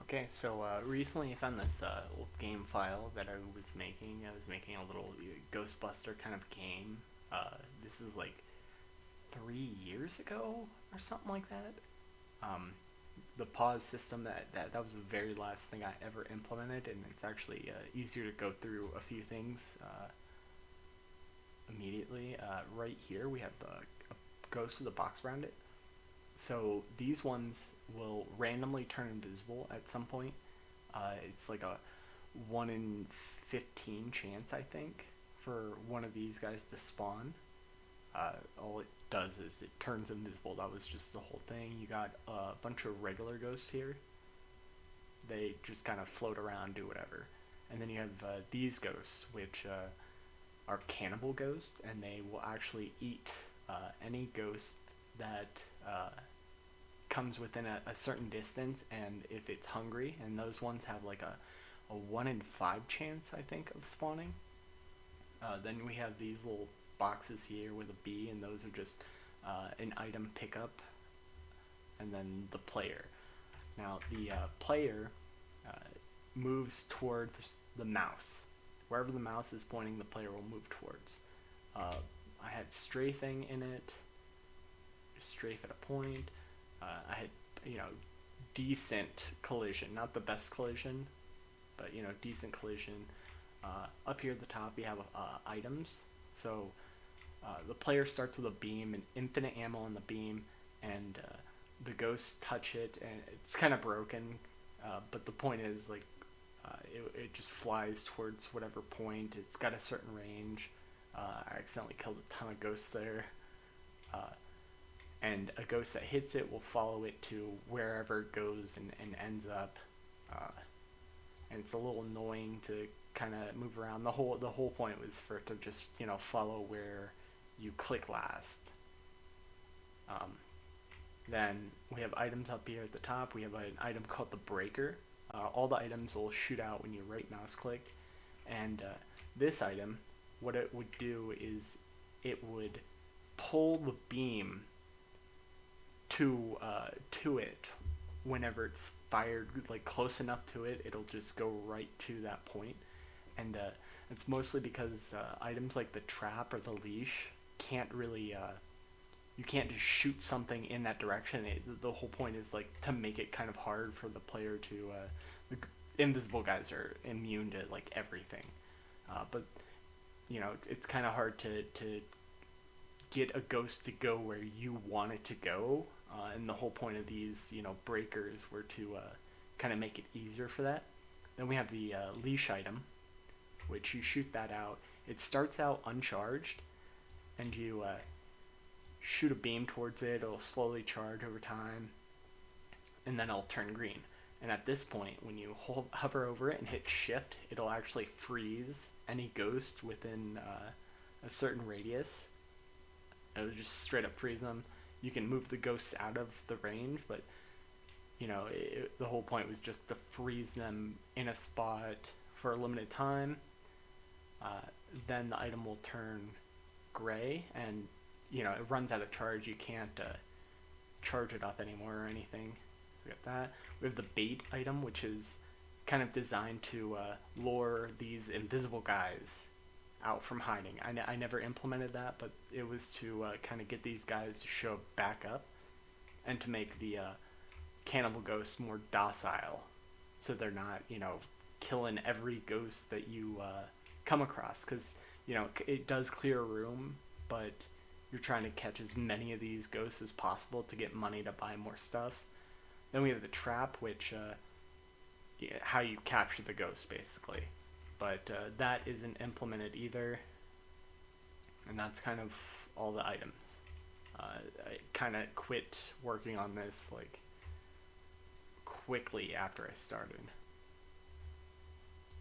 Okay, so recently I found this old game file that I was making. I was making a little Ghostbuster kind of game. This is like 3 years ago or something like that. Um, the pause system that was the very last thing I ever implemented, and it's actually easier to go through a few things immediately. Right here we have a ghost with a box around it. So these ones will randomly turn invisible at some point. It's like a 1 in 15 chance, I think, for one of these guys to spawn. All it does is it turns invisible. That was just the whole thing. You got a bunch of regular ghosts here. They just kind of float around, do whatever. And then you have these ghosts, which are cannibal ghosts, and they will actually eat any ghost that comes within a certain distance, and if it's hungry, and those ones have like a 1 in 5 chance, I think, of spawning. Then we have these little boxes here with a B, and those are just an item pickup, and then the player. Now, the player uh, moves towards the mouse. Wherever the mouse is pointing, the player will move towards. I had strafing in it, strafe at a point. I had, decent collision, not the best collision, but decent collision. Up here at the top, we have items. So the player starts with a beam, and infinite ammo on the beam, and the ghosts touch it, and it's kind of broken. But the point is, like, it just flies towards whatever point. It's got a certain range. I accidentally killed a ton of ghosts there. And a ghost that hits it will follow it to wherever it goes and ends up. And it's a little annoying to kind of move around. The whole point was for it to just follow where you click last. Then we have items up here at the top. We have an item called the breaker. All the items will shoot out when you right mouse click. And this item, what it would do is it would pull the beam to it whenever it's fired, like close enough to it. It'll just go right to that point. And it's mostly because items like the trap or the leash can't really you can't just shoot something in that direction. The whole point is like to make it kind of hard for the player to the invisible guys are immune to like everything, but it's kind of hard to get a ghost to go where you want it to go. And the whole point of these, breakers were to kind of make it easier for that. Then we have the leash item, which you shoot that out. It starts out uncharged, and you shoot a beam towards it. It'll slowly charge over time, and then it'll turn green. And at this point, when you hover over it and hit shift, it'll actually freeze any ghost within a certain radius. It'll just straight up freeze them. You can move the ghosts out of the range, but the whole point was just to freeze them in a spot for a limited time. Then the item will turn gray, and it runs out of charge. You can't charge it up anymore or anything. We got that. We have the bait item, which is kind of designed to lure these invisible guys out from hiding. I never implemented that, but it was to kind of get these guys to show back up and to make the cannibal ghosts more docile, so they're not killing every ghost that you come across, because it does clear a room, but you're trying to catch as many of these ghosts as possible to get money to buy more stuff. Then we have the trap, which how you capture the ghost basically, but that isn't implemented either, and that's kind of all the items. I kind of quit working on this like quickly after I started.